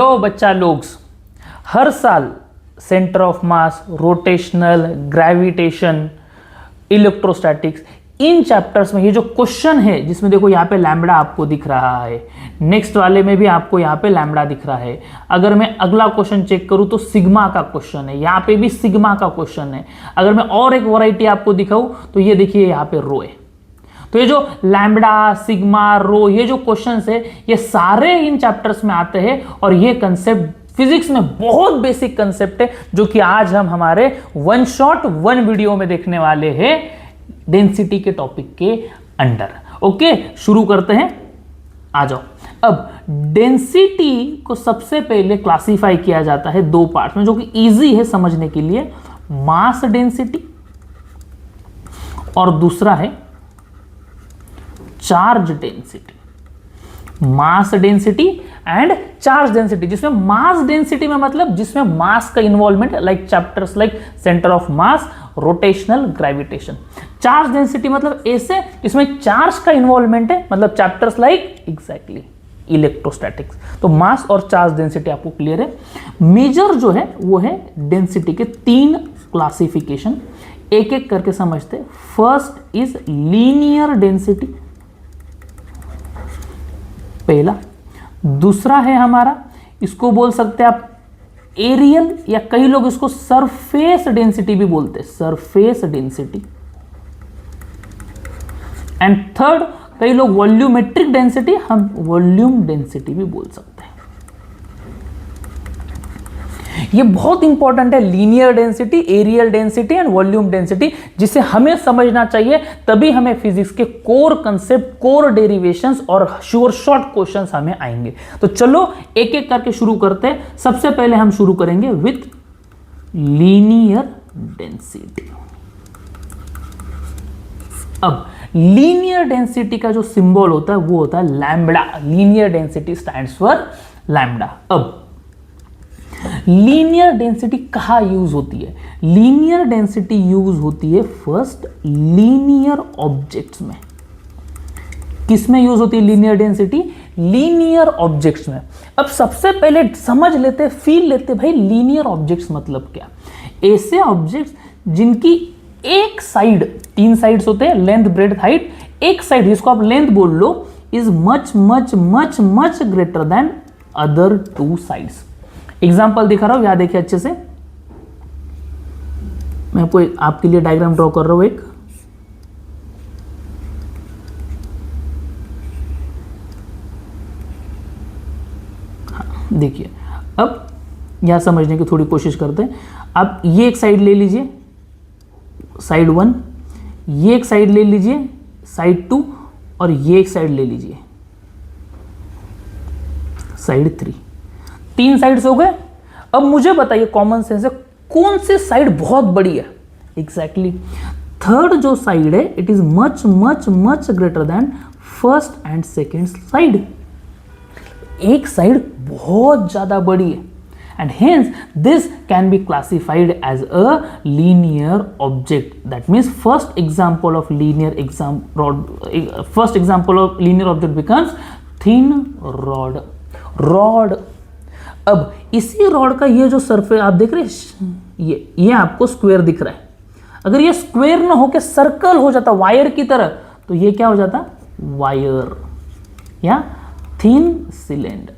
चलो बच्चा लोग, हर साल centre of mass, rotational, gravitation, electrostatics, in chapters में ये जो क्वेश्चन है, जिसमें देखो यहाँ पे लैम्बडा आपको दिख रहा है, नेक्स्ट वाले में भी आपको यहाँ पे लैम्बडा दिख रहा है। अगर मैं अगला क्वेश्चन चेक करूँ तो सिग्मा का क्वेश्चन है, यहाँ पे भी सिग्मा का क्वेश्चन है। अगर मैं और एक वैरायटी आपको दिखाऊं तो ये देखिए यहाँ पे रो है। तो ये जो लैम्बडा, सिग्मा, रो, ये जो क्वेश्चंस है ये सारे इन चैप्टर्स में आते हैं और ये कंसेप्ट फिजिक्स में बहुत बेसिक कंसेप्ट है जो कि आज हम हमारे वन शॉट वन वीडियो में देखने वाले हैं डेंसिटी के टॉपिक के अंडर। ओके, शुरू करते हैं, आ जाओ। अब डेंसिटी को सबसे पहले क्लासिफाई किया जाता है दो पार्ट में, जो कि इजी है समझने के लिए, मास डेंसिटी और दूसरा है charge density. Mass density and charge density, जिसमें मास डेंसिटी में मतलब जिसमें मास का involvement, like chapters like centre of mass, rotational, gravitation. Charge density मतलब ऐसे जिसमें चार्ज का इन्वॉल्वमेंट है, मतलब चैप्टर्स लाइक एग्जैक्टली इलेक्ट्रोस्टैटिक्स। तो मास और चार्ज डेंसिटी आपको क्लियर है। मेजर जो है वो है डेंसिटी के तीन क्लासिफिकेशन, एक एक करके समझते। फर्स्ट इज लीनियर डेंसिटी, पहला। दूसरा है हमारा, इसको बोल सकते हैं आप एरियल, या कई लोग इसको सरफेस डेंसिटी भी बोलते हैं, सरफेस डेंसिटी। एंड थर्ड, कई लोग वॉल्यूमेट्रिक डेंसिटी, हम वॉल्यूम डेंसिटी भी बोल सकते हैं। ये बहुत इंपॉर्टेंट है, linear density, aerial density and volume density, जिसे हमें समझना चाहिए, तभी हमें फिजिक्स के कोर कंसेप्ट, कोर डेरिवेशंस और श्योर शॉर्ट क्वेश्चंस हमें आएंगे। तो चलो एक एक करके शुरू करते हैं। सबसे पहले हम शुरू करेंगे विथ लीनियर डेंसिटी। अब लीनियर डेंसिटी का जो सिंबल होता है वो होता है lambda. Linear density stands for lambda. अब लीनियर डेंसिटी कहां यूज होती है? लीनियर डेंसिटी यूज होती है फर्स्ट लीनियर ऑब्जेक्ट्स में। किस में यूज होती है लीनियर डेंसिटी? लीनियर ऑब्जेक्ट्स में। अब सबसे पहले समझ लेते, फील लेते भाई लीनियर ऑब्जेक्ट्स मतलब क्या। ऐसे ऑब्जेक्ट्स जिनकी एक साइड, तीन साइड्स होते हैं, लेंथ, ब्रेड्थ, हाइट, एक साइड जिसको आप लेंथ बोल लो is much much much much greater than other two sides. Example दिखा रहा हूं, यहां देखिए अच्छे से, मैं आपको आपके लिए डायग्राम ड्रॉ कर रहा हूं एक। हाँ, देखिए, अब यहां समझने की थोड़ी कोशिश करते हैं। आप ये एक साइड ले लीजिए, साइड 1, ये एक साइड ले लीजिए, साइड 2, और ये एक साइड ले लीजिए, साइड 3। तीन साइड्स हो गए। अब मुझे बताइए कॉमन सेंस से कौन सी साइड बहुत बड़ी है? एग्जैक्टली थर्ड जो साइड है, it is much much much greater than first and second side. एक साइड बहुत ज्यादा बड़ी है and hence this can be classified as a linear object. That means first example of linear object becomes thin rod. अब इसी rod का ये जो सरफेस आप देख रहे हैं, ये आपको स्क्वायर दिख रहा है। अगर ये स्क्वायर ना होकर सर्कल हो जाता वायर की तरह, तो ये क्या हो जाता? वायर या थिन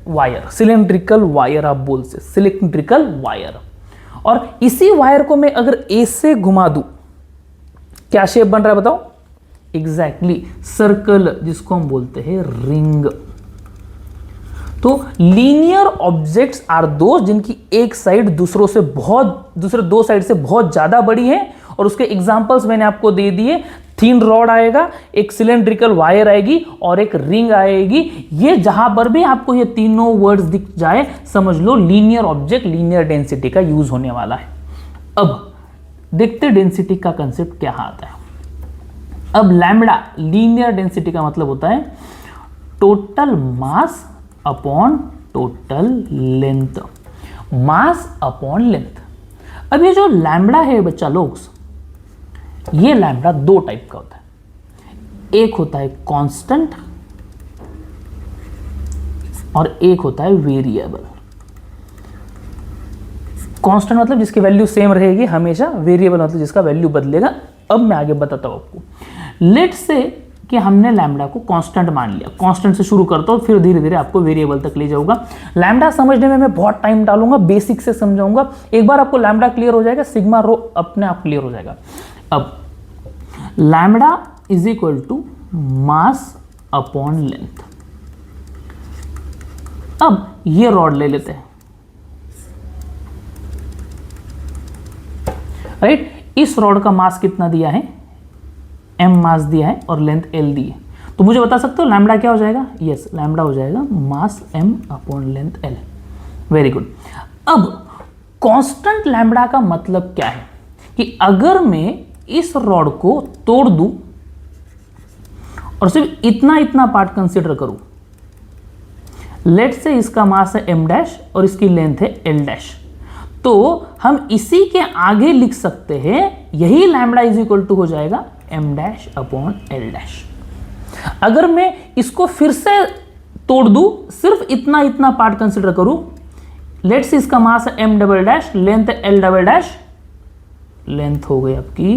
वायर, सिलेंड्रिकल वायर आप बोल से, सिलेंड्रिकल वायर। और इसी वायर को मैं अगर ऐसे घुमा दूं, क्या शेप बन रहा है बताओ? एग्जैक्टली सर्कल, जिसको हम बोलते हैं रिंग। तो लीनियर ऑब्जेक्ट्स आर दोस्त जिनकी एक साइड दूसरे दो साइड से बहुत ज्यादा बड़ी है, और उसके एग्जांपल्स मैंने आपको दे दिए। थिन रॉड आएगा, एक सिलेंड्रिकल वायर आएगी और एक रिंग आएगी। ये जहां पर भी आपको ये तीनों वर्ड्स दिख जाए, समझ लो लीनियर ऑब्जेक्ट, लीनियर डेंसिटी का यूज होने वाला है। अब देखते डेंसिटी का कंसेप्ट क्या आता है। अब लैम्बडा, लीनियर डेंसिटी का मतलब होता है total mass upon total length, मास अपॉन लेंथ। अब ये जो लैम्बडा है बच्चा लोग, ये लैम्बडा दो टाइप का होता है। एक होता है कांस्टेंट और एक होता है वेरिएबल। कांस्टेंट मतलब जिसकी वैल्यू सेम रहेगी हमेशा, वेरिएबल मतलब जिसका वैल्यू बदलेगा। अब मैं आगे बताता हूँ आपको। लेट से कि हमने लैम्डा को कांस्टेंट मान लिया, कांस्टेंट से शुरू करता हूँ, फिर धीरे धीरे आपको वेरिएबल तक ले जाऊंगा। लैम्डा समझने में मैं बहुत टाइम डालूंगा, बेसिक से समझाऊंगा। एक बार आपको लैम्डा क्लियर हो जाएगा, सिग्मा रो अपने आप क्लियर हो जाएगा। अब lambda is equal to mass upon length. अब ये रॉड ले लेते हैं, राइट। इस रॉड का मास कितना दिया है, m मास दिया है और लेंथ l दी है, तो मुझे बता सकते हो लैम्डा क्या हो जाएगा? यस, लैम्डा हो जाएगा मास m upon length l। Very good. अब कांस्टेंट लैम्डा का मतलब क्या है कि अगर मैं इस रॉड को तोड़ दूं और सिर्फ इतना इतना पार्ट कंसीडर करूं, लेट से इसका मास है m डैश और इसकी लेंथ है l डैश, तो हम इसी के आगे लिख सकते हैं यही लैम्डा इज इक्वल टू हो जाएगा m dash upon l dash. अगर मैं इसको फिर से तोड़ दूं, सिर्फ इतना इतना पार्ट कंसीडर करूं, लेट से इसका मास है m डबल डैश, लेंथ है l डबल डैश, लेंथ हो गई आपकी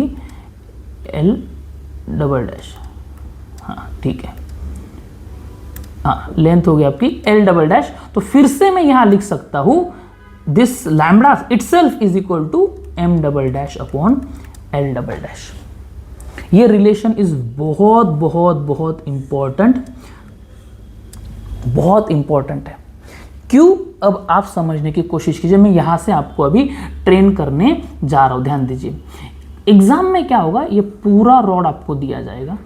l डबल डैश, हाँ ठीक है, हाँ लेंथ हो गई आपकी l डबल डैश। तो फिर से मैं यहां लिख सकता हूं this lambda itself is equal to m double dash upon l double dash. ये रिलेशन इज बहुत बहुत बहुत इंपॉर्टेंट, बहुत इंपॉर्टेंट है। क्यों? अब आप समझने की कोशिश कीजिए, मैं यहां से आपको अभी ट्रेन करने जा रहा हूं, ध्यान दीजिए। एग्जाम में क्या होगा, ये पूरा रॉड आपको दिया जाएगा,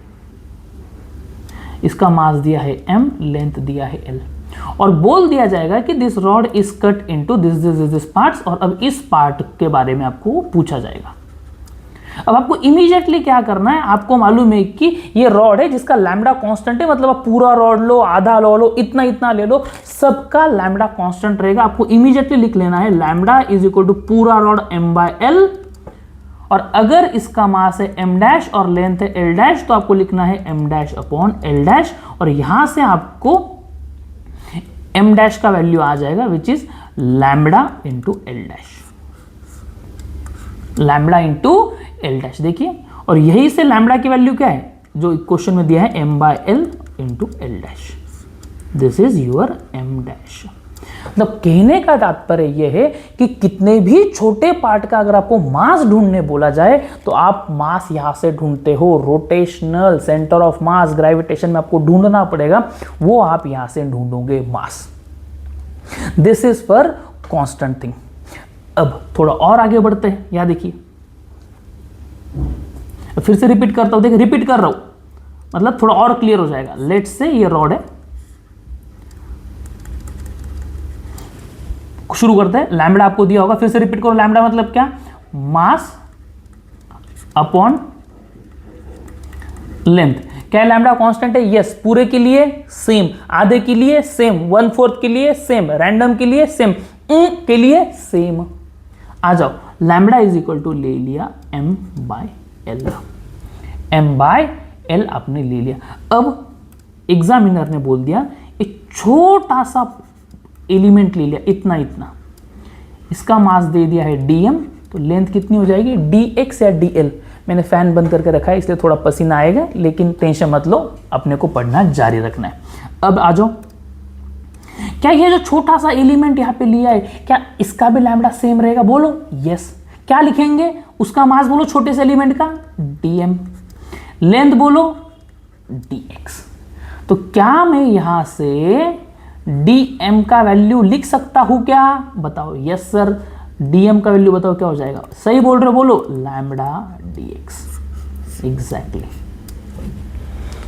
इसका मास दिया है m, लेंथ दिया है l, और बोल दिया जाएगा कि this rod is cut into this parts, और अब इस पार्ट के बारे में आपको पूछा जाएगा। अब आपको इमीडिएटली क्या करना है, आपको मालूम है कि ये रॉड है जिसका लैम्डा कांस्टेंट है, मतलब आप पूरा रॉड लो, आधा लो, इतना इतना ले लो, सबका लैम्डा कांस्टेंट रहेगा। आपको इमीडिएटली लिख लेना है लैम्डा इज इक्वल टू पूरा रॉड m बाय l, और अगर इसका मास है m डैश और लेंथ है l डैश, तो आपको लिखना है m dash upon l dash, और यहां से आपको m डैश का वैल्यू आ जाएगा which is lambda into l dash, lambda into l dash. देखिए, और यही से लैम्डा की वैल्यू क्या है जो क्वेश्चन में दिया है, m by l into l dash, this is your m dash. मतलब कहने का तात्पर्य यह है कि कितने भी छोटे पार्ट का अगर आपको मास ढूंढने बोला जाए तो आप मास यहां से ढूंढते हो, rotational centre of mass, gravitation में आपको ढूंढना पड़ेगा, वो आप यहां से ढूंढोगे mass. This is for constant thing. अब थोड़ा और आगे बढ़ते हैं, यहां देखिए, फिर से रिपीट करता हूं, देखिए रिपीट कर रहा हूं, मतलब थोड़ा और क्लियर हो जाएगा। लेट्स से ये रॉड है, शुरू करते हैं। लैम्डा आपको दिया होगा, फिर से रिपीट करो, लैम्डा मतलब क्या, मास अपॉन लेंथ। क्या लैम्डा कांस्टेंट है? यस, पूरे के लिए सेम, आधे के लिए सेम, 1/4 के लिए सेम, रैंडम के लिए सेम, के लिए सेम। आ जाओ, लैम्डा इज इक्वल टू ले लिया m by l, m by l आपने ले लिया। अब एग्जामिनर ने बोल दिया एक छोटा सा एलिमेंट ले लिया, इतना इतना, इसका मास दे दिया है dm, तो लेंथ कितनी हो जाएगी dx या dl। मैंने फैन बंद करके रखा है इसलिए थोड़ा पसीना आएगा, लेकिन टेंशन मत लो, अपने को पढ़ना जारी रखना है। अब आ जाओ, क्या ये जो छोटा सा एलिमेंट यहां पे लिया है, क्या इसका भी लैम्डा सेम रहेगा? बोलो यस। क्या लिखेंगे? उसका मास बोलो छोटे से एलिमेंट का dm, लेंथ बोलो dx। तो क्या मैं यहां से dm का वैल्यू लिख सकता हूं क्या? बताओ। यस सर, dm का वैल्यू बताओ क्या हो जाएगा? सही बोल रहे हो, बोलो लैम्डा dx। एग्जैक्टली।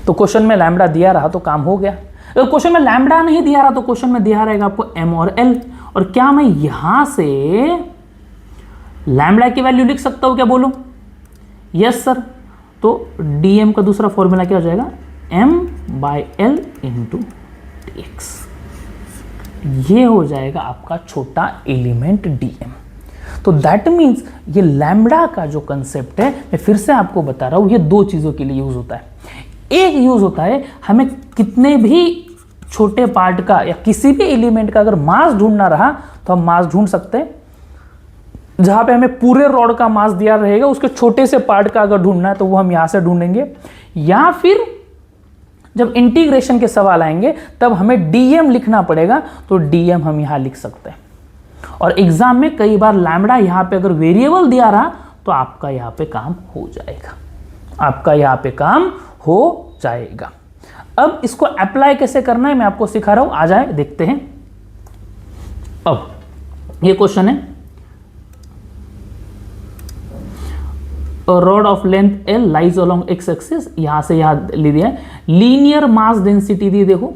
तो क्वेश्चन में लैम्डा दिया रहा तो काम हो गया। अगर क्वेश्चन में लैम्डा नहीं दिया रहा तो क्वेश्चन में दिया रहेगा आपको m और l, और क्या मैं यहां से लैम्डा की वैल्यू लिख सकता हूं क्या? बोलो यस सर। तो dm का दूसरा फॉर्मूला क्या हो जाएगा? m by l into dx। ये हो जाएगा आपका छोटा एलिमेंट dm। तो दैट मीन्स ये लैम्डा का जो कंसेप्ट है, मैं फिर से आपको बता रहा हूं, ये दो चीजों के लिए यूज होता है। एक यूज होता है हमें कितने भी छोटे पार्ट का या किसी भी एलिमेंट का अगर मास ढूंढना रहा तो हम मास ढूंढ सकते हैं, जहां पे हमें पूरे रॉड का मास दिया रहेगा, उसके छोटे से पार्ट का अगर ढूंढना है तो वो हम यहां से ढूंढेंगे, या फिर जब इंटीग्रेशन के सवाल आएंगे तब हमें डीएम लिखना पड़ेगा, तो डीएम हम यहां लिख सकते हैं। और एग्जाम में कई बार लैम्बडा यहां पे अगर वेरिएबल दिया रहा तो आपका यहां पे काम हो जाएगा, आपका यहां पे काम हो जाएगा। अब इसको अप्लाई कैसे करना है मैं आपको सिखा रहा हूं, आ जाए देखते हैं। अब ये क्वेश्चन है, rod of length L lies along x axis, यहां से यहां ले दिया है, लीनियर मास डेंसिटी दी, देखो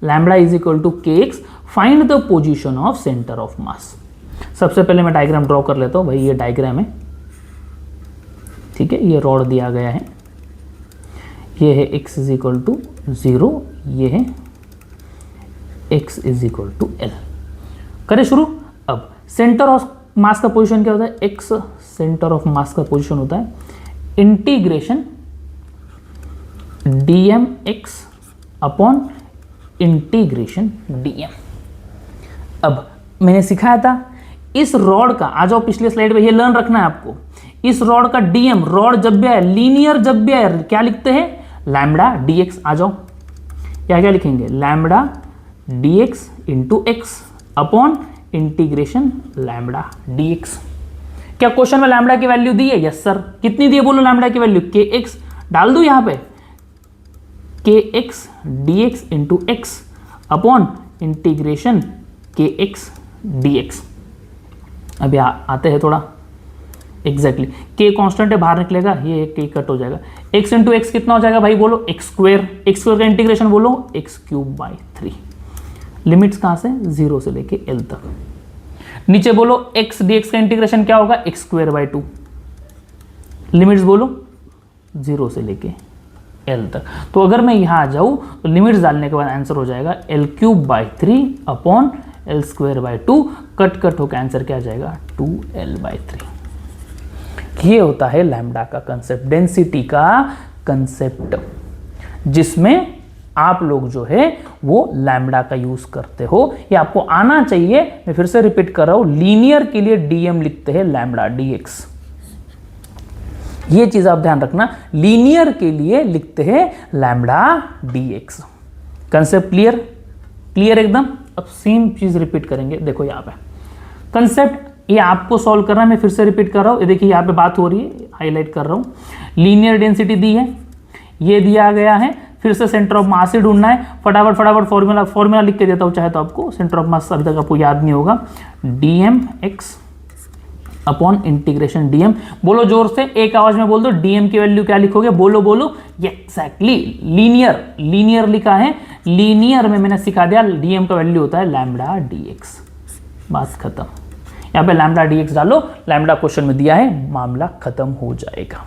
लैम्बडा इज इक्वल टू के x, find the position of centre of मास। सबसे पहले मैं डायग्राम ड्रॉ कर लेता हूं भाई, ये डायग्राम है, ठीक है, ये रॉड दिया गया है, ये है x इज इक्वल टू 0, ये है x is equal to L। करें शुरू। अब सेंटर ऑफ मास का पोजीशन क्या होता है, x सेंटर ऑफ मास का पोजीशन होता है integration dm x upon integration dm। अब मैंने सिखाया था इस रॉड का, आ जाओ पिछले स्लाइड पे, ये लर्न रखना है आपको, इस रॉड का डीएम, रॉड जब भी आए लीनियर, जब भी आए क्या लिखते हैं, लैम्बडा dx। आ जाओ, क्या क्या लिखेंगे, lambda dx into x upon integration lambda dx। क्या क्वेश्चन में लैम्बडा की वैल्यू दी है, यस सर, कितनी दी है बोलो लैम्बडा की वैल्यू, kx डाल दो यहां पे, kx dx into x upon integration kx dx। अभी आते हैं थोड़ा एग्जैक्टली, k कांस्टेंट है, बाहर निकलेगा, ये k कट हो जाएगा, x इंटू एक्स कितना हो जाएगा भाई बोलो, एक्स स्क्वायर का इंटीग्रेशन बोलो एक्स क्यूब बाई 3। लिमिट्स कहां से, 0 से लेके l तक। नीचे बोलो x dx का इंटीग्रेशन क्या होगा, एक्स स्क्वायर बाई 2। लिमिट्स बोलो 0 से लेके l तक। तो अगर मैं यहां आ जाऊं तो लिमिट्स डालने के बाद आंसर हो जाएगा l cube by 3 upon l square by 2, cut cut होकर आंसर क्या आ जाएगा, 2l बाई 3। ये होता है लैम्बडा का कंसेप्ट, डेंसिटी का कंसेप्ट, जिसमें आप लोग जो है वो लैम्बडा का यूज करते हो, ये आपको आना चाहिए। मैं फिर से रिपीट कर रहा हूं, लीनियर के लिए डीएम लिखते हैं लैम्बडा dx, ये चीज आप ध्यान रखना, लीनियर के लिए लिखते हैं lambda dx। Concept clear, clear एकदम। अब सेम चीज रिपीट करेंगे, देखो यहां पे कंसेप्ट ये आपको सॉल्व करना है, मैं फिर से रिपीट कर रहा हूं, ये देखिए यहां पे बात हो रही है, हाईलाइट कर रहा हूं। लीनियर डेंसिटी दी है, ये दिया गया है, फिर से सेंटर ऑफ मास ही ढूंढना है, फटाफट फॉर्मूला लिख के देता हूं चाहे तो आपको, सेंटर ऑफ मास अभी तक आपको याद नहीं होगा, dm x upon integration dm। बोलो जोर से, एक आवाज में बोल दो, dm की वैल्यू क्या लिखोगे, बोलो बोलो, एग्जैक्टली लीनियर लिखा है, लीनियर में मैंने सिखा दिया dm का वैल्यू होता है लैम्बडा dx, बात खत्म। यहां पे लैम्बडा dx डालो, लैम्बडा क्वेश्चन में दिया है, मामला खत्म हो जाएगा।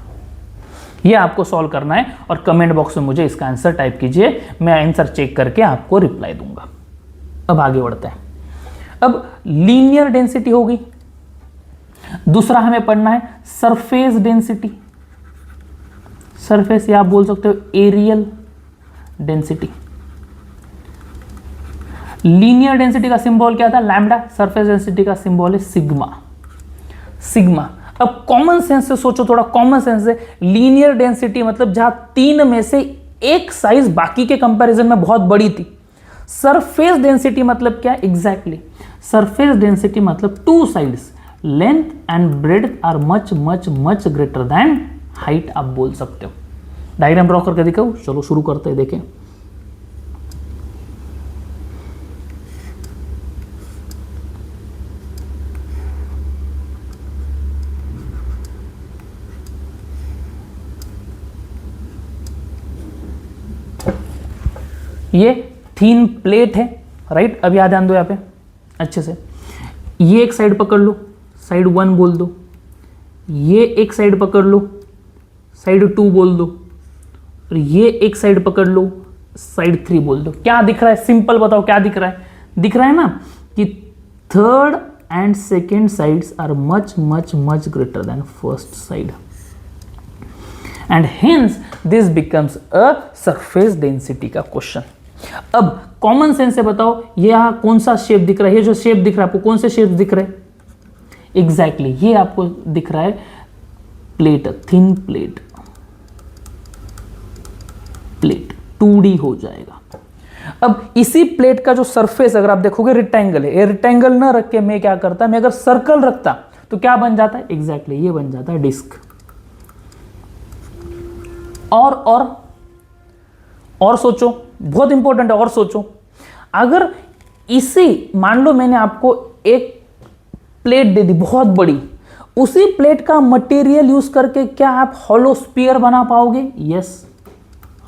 ये आपको सॉल्व करना है और कमेंट बॉक्स में मुझे इसका आंसर टाइप कीजिए, मैं आंसर चेक करके आपको रिप्लाई दूंगा। अब आगे बढ़ते हैं। अब लीनियर डेंसिटी हो गई, दूसरा हमें पढ़ना है सरफेस डेंसिटी। सरफेस या आप बोल सकते हो एरियल डेंसिटी। लीनियर डेंसिटी का सिंबल क्या था, लैम्बडा, सरफेस डेंसिटी का सिंबल है सिग्मा। अब कॉमन सेंस से सोचो, थोड़ा कॉमन सेंस से, लीनियर डेंसिटी मतलब जहां 3 में से एक साइज बाकी के कंपैरिजन में बहुत बड़ी थी। सरफेस डेंसिटी मतलब क्या, एग्जैक्टली सरफेस डेंसिटी मतलब 2 sides length and breadth are much much much greater than height, आप बोल सकते हो। डायग्राम ड्रॉ करके दिखाओ, चलो शुरू करते हैं, देखें। ये थीन प्लेट है, राइट। अब याद ध्यान दो यहाँ पे अच्छे से, ये एक साइड पकड़ लो, साइड 1 बोल दो, ये एक साइड पकड़ लो, साइड 2 बोल दो, और ये एक साइड पकड़ लो, साइड 3 बोल दो। क्या दिख रहा है, सिंपल बताओ क्या दिख रहा है, दिख रहा है ना कि third and second sides are much much much greater than first side, and hence this becomes a surface density का क्वेश्चन। अब कॉमन सेंस से बताओ, ये यहां कौन सा शेप दिख रहा है, ये जो शेप दिख रहा है आपको, कौन से शेप दिख रहे हैं, एग्जैक्टली ये आपको दिख रहा है plate, thin plate, plate 2D हो जाएगा। अब इसी प्लेट का जो सरफेस अगर आप देखोगे रेक्टेंगल है, ये रेक्टेंगल ना रख के मैं क्या करता, मैं अगर सर्कल रखता तो क्या बन जाता है, एग्जैक्टली ये बन जाता है डिस्क। और सोचो, बहुत इंपॉर्टेंट है, और सोचो अगर इसी, मान लो मैंने आपको एक प्लेट दे दी बहुत बड़ी, उसी प्लेट का मटेरियल यूज करके क्या आप हॉलो स्फीयर बना पाओगे? Yes,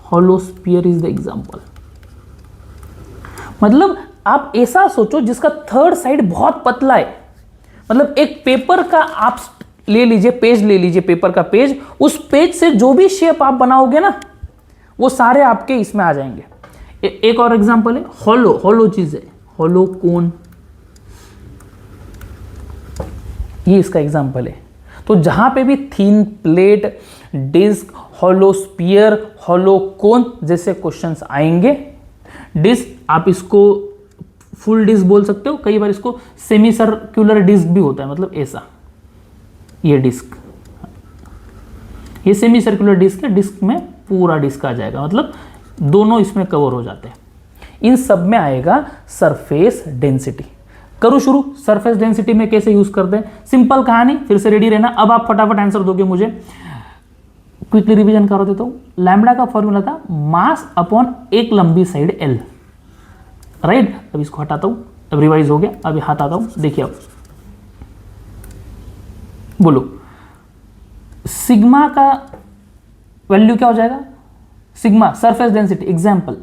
hollow sphere is the example. मतलब आप ऐसा सोचो जिसका थर्ड साइड बहुत पतला है, मतलब एक पेपर का आप ले लीजिए, पेज ले लीजिए, पेपर का पेज, उस पेज से जो भी शेप आप बनाओगे ना वो सारे आपके इसमें आ जाएंगे। एक और एग्जांपल है हॉलो चीज है, हॉलो कोन, ये इसका एग्जांपल है। तो जहां पे भी thin plate, disc, hollow sphere, hollow cone जैसे क्वेश्चंस आएंगे, डिस्क आप इसको फुल डिस्क बोल सकते हो, कई बार इसको सेमी सर्कुलर डिस्क भी होता है, मतलब ऐसा, ये डिस्क, ये सेमी सर्कुलर डिस्क है, डिस्क में पूरा डिस्क आ जाएगा, मतलब दोनों इसमें कवर हो जाते हैं। इन सब में आएगा सरफेस डेंसिटी। करूँ शुरू, सरफेस डेंसिटी में कैसे यूज करते हैं, सिंपल कहानी, फिर से रेडी रहना। अब आप फटाफट आंसर दोगे मुझे, क्विकली रिवीजन करो देता हूं। लैम्बडा का फॉर्मूला था मास अपॉन एक लंबी साइड एल, राइट। अब इसको हटाता हूं, अब रिवाइज हो गया, अब हटाता हूं, देखिए अब बोलो सिग्मा का वैल्यू क्या हो जाएगा, सिग्मा सरफेस डेंसिटी एग्जांपल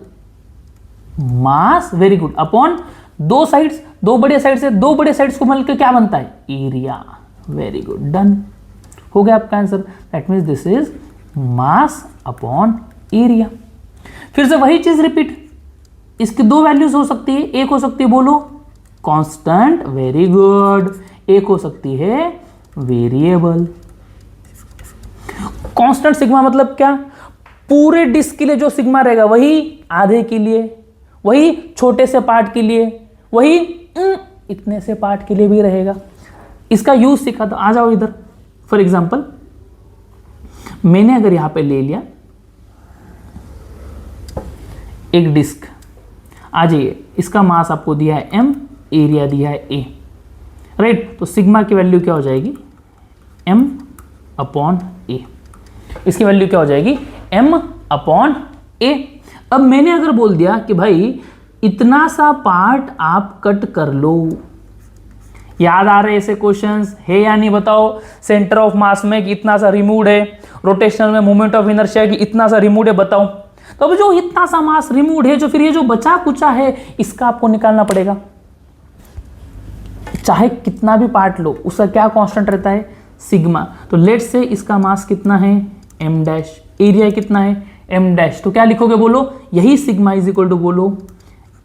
मास, वेरी गुड, अपॉन दो साइड्स, दो बड़े साइड से दो बड़े साइड्स को मिलकर क्या बनता है, एरिया, वेरी गुड, डन हो गया आपका answer. That means this is mass upon area. फिर से वही चीज रिपीट, इसकी दो वैल्यूज हो सकती है, एक हो सकती है बोलो कांस्टेंट, वेरी गुड, एक हो सकती है वेरिएबल। कांस्टेंट सिग्मा मतलब क्या, पूरे डिस्क के लिए जो सिग्मा रहेगा वही आधे के लिए, वही छोटे से पार्ट के लिए, वही इतने से पार्ट के लिए भी रहेगा। इसका यूज सीखा तो आ जाओ इधर। फॉर एग्जांपल मैंने अगर यहां पे ले लिया एक डिस्क, आ जाइए, इसका मास आपको दिया है m, एरिया दिया है a, राइट। तो सिग्मा की वैल्यू क्या हो जाएगी, m अपॉन a, इसकी वैल्यू क्या हो जाएगी, m अपॉन a। अब मैंने अगर बोल दिया कि भाई इतना सा पार्ट आप कट कर लो, याद आ रहे ऐसे क्वेश्चंस है या नहीं बताओ, सेंटर ऑफ मास में कि इतना सा रिमूव है, रोटेशनल में मोमेंट ऑफ इनर्शिया कि इतना सा रिमूव है, बताओ। तो अब जो इतना सा मास रिमूव है, जो फिर ये जो बचा कुचा है, इसका आपको निकालना पड़ेगा। चाहे कितना भी पार्ट लो, उसका क्या कांस्टेंट रहता है, सिग्मा। तो लेट से इसका मास कितना है, m डैश, एरिया कितना है, m डैश। तो क्या लिखोगे बोलो, यही सिग्मा इज इक्वल टू बोलो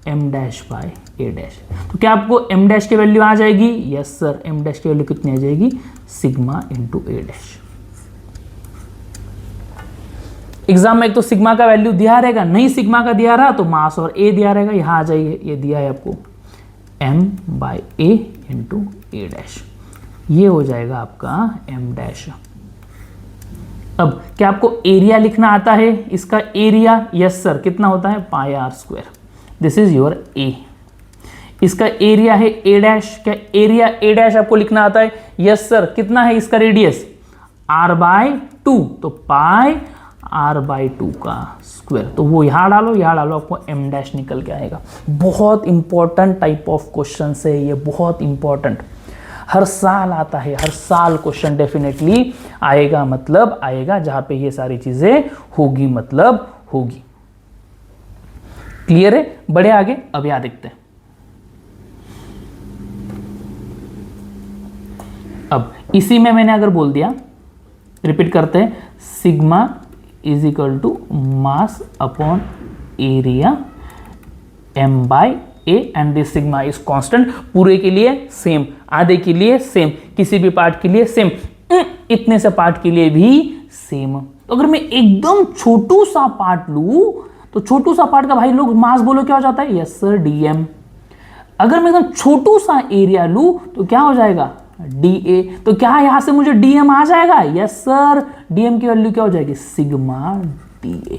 m dash bye a dash. तो क्या आपको m डैश की वैल्यू आ जाएगी, यस सर, m डैश की वैल्यू कितनी आ जाएगी, sigma into a dash. Exam में एक तो सिग्मा का वैल्यू दिया रहेगा, नहीं सिग्मा का दिया रहा तो मास और a दिया रहेगा, यहां आ जाइए, ये दिया है आपको m by a into a dash, ये हो जाएगा आपका m डैश। अब क्या आपको एरिया लिखना आता है, इसका एरिया, यस सर, कितना होता है, pi R square, this is your A. इसका एरिया है a डैश, क्या एरिया a डैश आपको लिखना आता है, यस सर, कितना है इसका रेडियस, r बाय 2, तो पाई r बाय 2 का स्क्वायर। तो वो यहां डालो, यहां डालो, आपको m डैश निकल के आएगा। बहुत इंपॉर्टेंट टाइप ऑफ क्वेश्चन है ये, बहुत इंपॉर्टेंट, हर साल आता है, हर साल क्वेश्चन डेफिनेटली आएगा, मतलब आएगा, जहां पे ये सारी चीजें होगी, मतलब होगी। क्लियर है, बड़े आगे, अब यहां देखते हैं। अब इसी में मैंने अगर बोल दिया, रिपीट करते हैं, sigma is equal to mass upon area m by a and this sigma is constant, पूरे के लिए सेम, आधे के लिए सेम, किसी भी पार्ट के लिए सेम, इतने से पार्ट के लिए भी सेम। तो अगर मैं एकदम छोटू सा पार्ट लूं, तो छोटू सा पार्ट का भाई लोग मास बोलो क्या हो जाता है, यस सर, dm। अगर मैं एकदम छोटू सा एरिया लूं तो क्या हो जाएगा, DA। तो क्या यहां से मुझे DM आ जाएगा? यस सर, DM की वैल्यू क्या हो जाएगी? Sigma DA।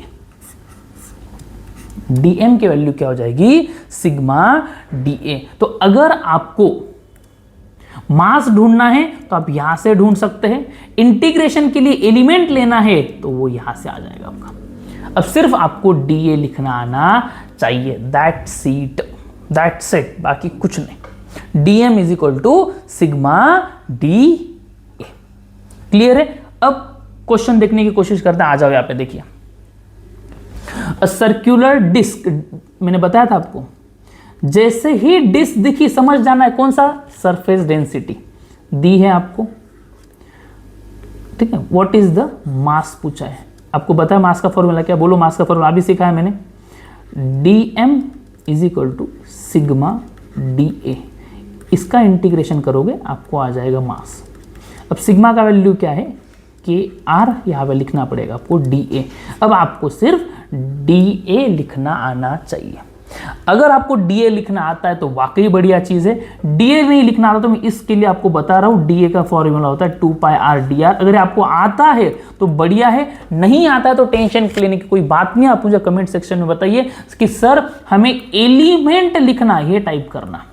DM की वैल्यू क्या हो जाएगी? Sigma DA। तो अगर आपको मास ढूंढना है तो आप यहां से ढूंढ सकते हैं, इंटीग्रेशन के लिए एलिमेंट लेना है तो वो यहां से आ जाएगा आपका। अब सिर्फ आपको DA लिखना आना चाहिए, दैट्स इट, बाकी कुछ नहीं। DM is equal to sigma DA। Clear है? अब क्वेश्चन देखने की कोशिश करते हैं, आ जाओ यहां पे देखिए। अ सर्कुलर डिस्क, मैंने बताया था आपको, जैसे ही डिस्क दिखी समझ जाना है कौन सा? सरफेस डेंसिटी दी है आपको, ठीक है। व्हाट इज द मास पूछा है, आपको बताया मास का फॉर्मूला क्या? बोलो मास का फॉर्मूला, अभी सीखा है मैंने। DM is equal to sigma DA। इसका इंटीग्रेशन करोगे आपको आ जाएगा मास। अब सिग्मा का वैल्यू क्या है? KR, यहां पे लिखना पड़ेगा आपको DA। अब आपको सिर्फ DA लिखना आना चाहिए। अगर आपको DA लिखना आता है तो वाकई बढ़िया चीज है। DA नहीं लिखना आता तो मैं इसके लिए आपको बता रहा हूं, DA का फॉर्मूला होता है 2πr/dr। अगर आपको आता है तो बढ़िया है, नहीं आता है तो टेंशन लेने की कोई बात नहीं। आप मुझे कमेंट सेक्शन में बताइए कि सर हमें एलिमेंट लिखना, ये टाइप करना,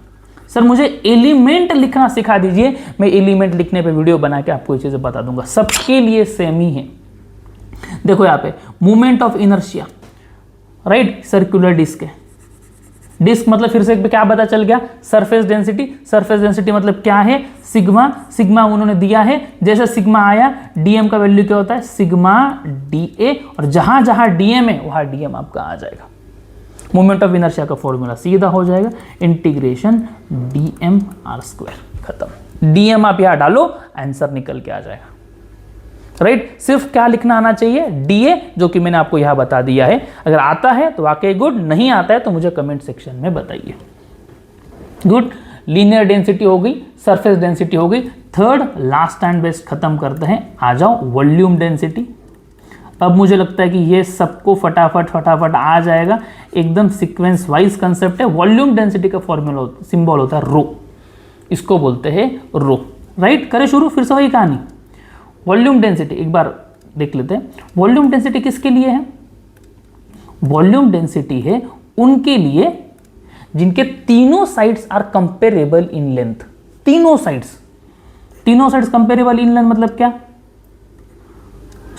सर मुझे एलिमेंट लिखना सिखा दीजिए। मैं एलिमेंट लिखने पे वीडियो बना के आपको ये चीजें बता दूंगा, सबके लिए सेम ही है। देखो यहाँ पे movement of inertia, right, circular disc है। डिस्क मतलब फिर से क्या पता चल गया? Surface density. सरफेस डेंसिटी मतलब क्या है? सिग्मा। सिग्मा उन्होंने दिया है, जैसे सिग्मा आया DM का वैल्यू क्या होता है? Sigma DA। और जहां जहां DM है वहां DM आपका आ जाएगा। मोमेंट ऑफ इनर्शिया का फॉर्मूला सीधा हो जाएगा, इंटीग्रेशन dmr²। खत्म। DM आप यहां डालो, आंसर निकल के आ जाएगा, राइट। सिर्फ क्या लिखना आना चाहिए? DA, जो कि मैंने आपको यहां बता दिया है। अगर आता है तो वाकई गुड, नहीं आता है तो मुझे कमेंट सेक्शन में बताइए। गुड। लीनियर डेंसिटी हो गई, सरफेस डेंसिटी हो गई। थर्ड लास्ट एंड बेस्ट खत्म करते हैं, आ जाओ वॉल्यूम डेंसिटी। अब मुझे लगता है कि ये सबको फटाफट आ जाएगा, एकदम सीक्वेंस वाइज कंसेप्ट है। वॉल्यूम डेंसिटी का फॉर्मूला सिंबल होता है रो, इसको बोलते हैं रो, राइट। करें शुरू फिर से वही कहानी। वॉल्यूम डेंसिटी एक बार देख लेते हैं। वॉल्यूम डेंसिटी किसके लिए है? वॉल्यूम डेंसिटी है उनके लिए जिनके तीनों sides are comparable in length. तीनों साइड्स कंपेरेबल इन लेंथ मतलब क्या?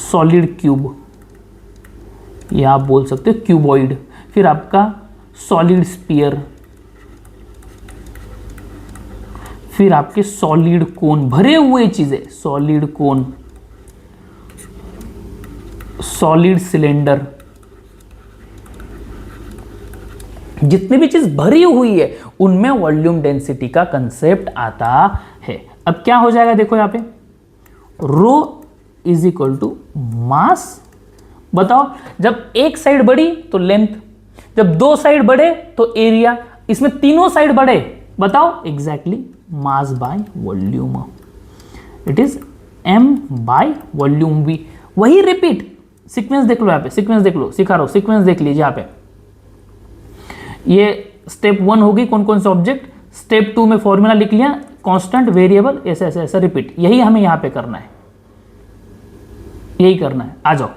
सॉलिड क्यूब, या आप बोल सकते हो क्यूबॉइड। फिर आपका सॉलिड स्फीयर, फिर आपके सॉलिड कोन, भरे हुए चीजें, सॉलिड कोन, सॉलिड सिलेंडर, जितनी भी चीज भरी हुई है उनमें वॉल्यूम डेंसिटी का कंसेप्ट आता है। अब क्या हो जाएगा देखो यहां पे, रो इज इक्वल टू मास। बताओ, जब एक साइड बढ़ी तो लेंथ, जब दो साइड बढ़े तो एरिया, इसमें तीनों साइड बढ़े, बताओ exactly mass by volume. It is m by volume v। वही रिपीट, सीक्वेंस देख लो यहां पे, सीक्वेंस देख लो, सिखा रहा हूं, सीक्वेंस देख लीजिए यहां पे। ये स्टेप 1 होगी, कौन कौन से ऑब्जेक्ट। स्टेप 2 में फॉर्मूला लिख लिया, कांस्टेंट, वेरिएबल, ऐसे ऐसे ऐसे रिपीट। यही हमें यहां पे करना है, यही करना है। आ जाओ,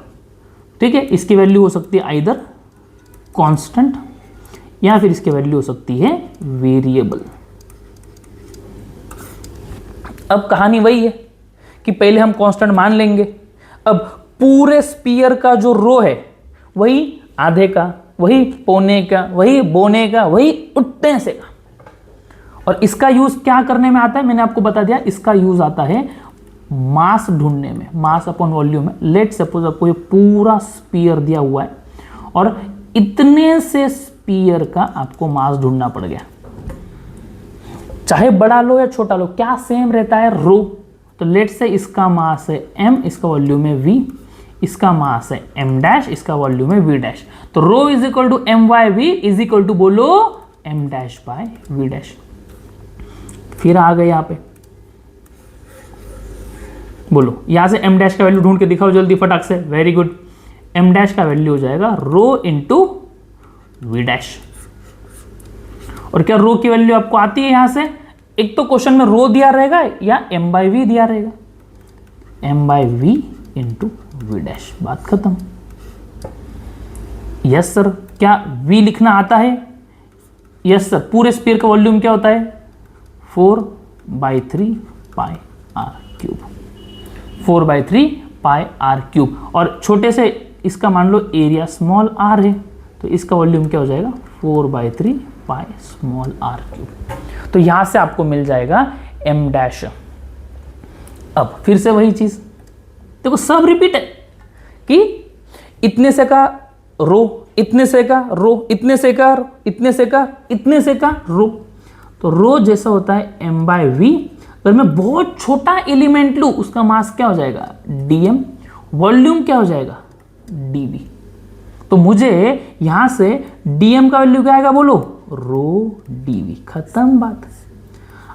ठीक है। इसकी वैल्यू हो सकती है आइदर कांस्टेंट या फिर इसकी वैल्यू हो सकती है वेरिएबल। अब कहानी वही है कि पहले हम कांस्टेंट मान लेंगे। अब पूरे स्पीयर का जो रो है वही आधे का, वही पौने का, वही बोने का, वही उट्टे से का। और इसका यूज क्या करने में आता है मैंने आपको बता दिया। इसका यूज आता है मास ढूंढने में, मास अपॉन वॉल्यूम में। लेट सपोज आपको ये पूरा स्पीयर दिया हुआ है और इतने से स्पीयर का आपको मास ढूंढना पड़ गया, चाहे बड़ा लो या छोटा लो, क्या सेम रहता है? रो। तो लेट से इसका मास है m, इसका वॉल्यूम है v, इसका मास है m डैश, इसका वॉल्यूम है v डैश। तो rho is equal to m by v is equal to बोलो m dash by v dash. फिर आ गए यहां पे, बोलो यहां से m डैश का वैल्यू ढूंढ के दिखाओ जल्दी फटाक से। Very good. m डैश का वैल्यू हो जाएगा रो इंटू v डैश। और क्या रो की वैल्यू आपको आती है यहां से? एक तो क्वेश्चन में रो दिया रहेगा या m/v दिया रहेगा, m/v इंटू वी डैश, बात खत्म। यस सर, क्या v लिखना आता है? यस सर, पूरे स्फीयर का वॉल्यूम क्या होता है? 4/3 पाई r क्यूब, 4/3 पाई r क्यूब। और छोटे से इसका मान लो एरिया स्मॉल r है, तो इसका वॉल्यूम क्या हो जाएगा? 4/3 पाई स्मॉल r क्यूब। तो यहां से आपको मिल जाएगा m डैश। अब फिर से वही चीज देखो, सब रिपीट है कि इतने से का रो, इतने से का रो, इतने से का, इतने से का, इतने से का रो। तो रो जैसा होता है m/v। अगर मैं बहुत छोटा एलिमेंट लूं, उसका मास क्या हो जाएगा? dm। वॉल्यूम क्या हो जाएगा? dv। तो मुझे यहां से dm का वैल्यू क्या आएगा बोलो? रो dv, खत्म बात।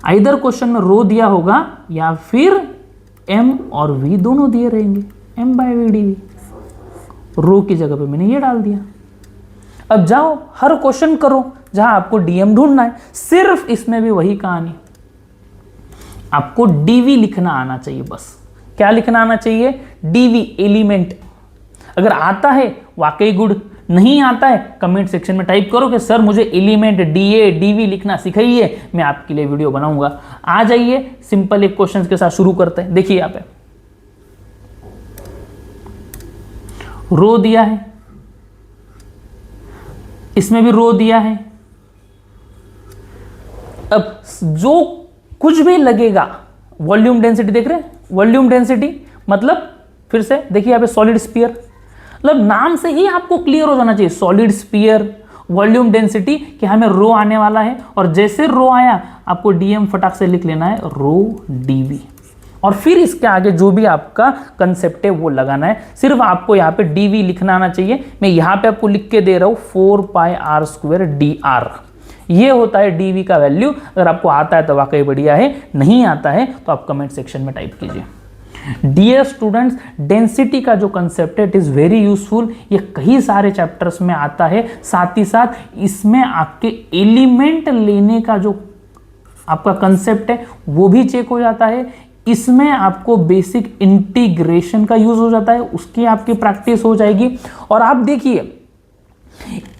इधर क्वेश्चन में रो दिया होगा या फिर m और v दोनों दिए रहेंगे, m/v dv। रो की जगह पे मैंने ये डाल दिया। अब जाओ हर क्वेश्चन करो जहां आपको डीएम ढूंढना है, सिर्फ इसमें भी वही कहानी, आपको डीवी लिखना आना चाहिए। बस क्या लिखना आना चाहिए? DV, element. अगर आता है वाकई गुड, नहीं आता है कमेंट सेक्शन में टाइप करो कि सर मुझे एलिमेंट डीए डीवी लिखना सिखाइए, मैं आपके लिए वीडियो बनाऊंगा। आ जाइए, सिंपल एक क्वेश्चन के साथ शुरू करते हैं। देखिए यहाँ पे रो दिया है, इसमें भी रो दिया है। अब जो कुछ भी लगेगा, वॉल्यूम डेंसिटी देख रहे हैं, वॉल्यूम डेंसिटी मतलब फिर से देखिए यहाँ पे सॉलिड स्फीयर, मतलब नाम से ही आपको क्लियर हो जाना चाहिए, सॉलिड स्फीयर, वॉल्यूम डेंसिटी कि हमें रो आने वाला है, और जैसे रो आया आपको डीएम फटाक से लिख लेना है, रो डीवी। और फिर इसके आगे जो भी आपका कंसेप्ट है वो लगाना है। सिर्फ आपको यहाँ पे डीवी लिखना आना चाहिए। मैं यहाँ पे आपको लिख के दे रहा हूँ 4πr² dr, ये होता है डीवी का वैल्यू। अगर आपको आता है तो वाकई बढ़िया है, नहीं आता है तो आप कमेंट सेक्शन में टाइप कीजिए। डियर स्टूडेंट्स, डेंसिटी का जो कंसेप्ट है इट इज वेरी यूजफुल, ये कई सारे चैप्टर्स में आता है। साथ ही साथ इसमें आपके एलिमेंट लेने का जो आपका कंसेप्ट है वो भी चेक हो जाता है। इसमें आपको बेसिक इंटीग्रेशन का यूज हो जाता है, उसकी आपकी प्रैक्टिस हो जाएगी। और आप देखिए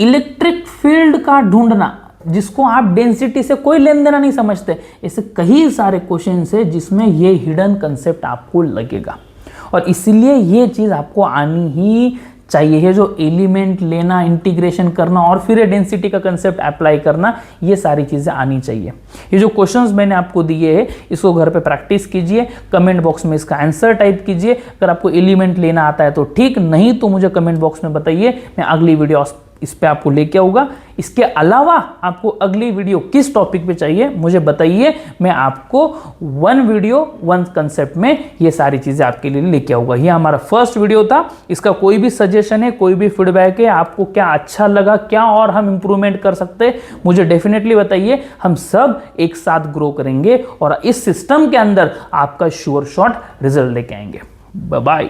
इलेक्ट्रिक फील्ड का ढूंढना, जिसको आप डेंसिटी से कोई लेन देना नहीं समझते, ऐसे कई सारे क्वेश्चन है जिसमें ये हिडन कंसेप्ट आपको लगेगा। और इसीलिए ये चीज आपको आनी ही चाहिए है, जो एलिमेंट लेना, इंटीग्रेशन करना और फिर डेंसिटी का कंसेप्ट अप्लाई करना, ये सारी चीजें आनी चाहिए। ये जो क्वेश्चंस मैंने आपको दिए हैं इसको घर पे प्रैक्टिस कीजिए, कमेंट बॉक्स में इसका आंसर टाइप कीजिए। अगर आपको एलिमेंट लेना आता है तो ठीक, नहीं तो मुझे कमेंट बॉक्स में बताइए, मैं अगली वीडियो इस पे आपको लेके आऊंगा। इसके अलावा आपको अगली वीडियो किस टॉपिक पे चाहिए मुझे बताइए, मैं आपको 1 वीडियो 1 कंसेप्ट में ये सारी चीजें आपके लिए लेके आऊंगा। ये हमारा फर्स्ट वीडियो था। इसका कोई भी सजेशन है, कोई भी फीडबैक है, आपको क्या अच्छा लगा, क्या और हम इंप्रूवमेंट कर सकते हैं, मुझे डेफिनेटली बताइए। हम सब एक साथ ग्रो करेंगे और इस सिस्टम के अंदर आपका श्योर शॉट रिजल्ट लेके आएंगे। Bye bye.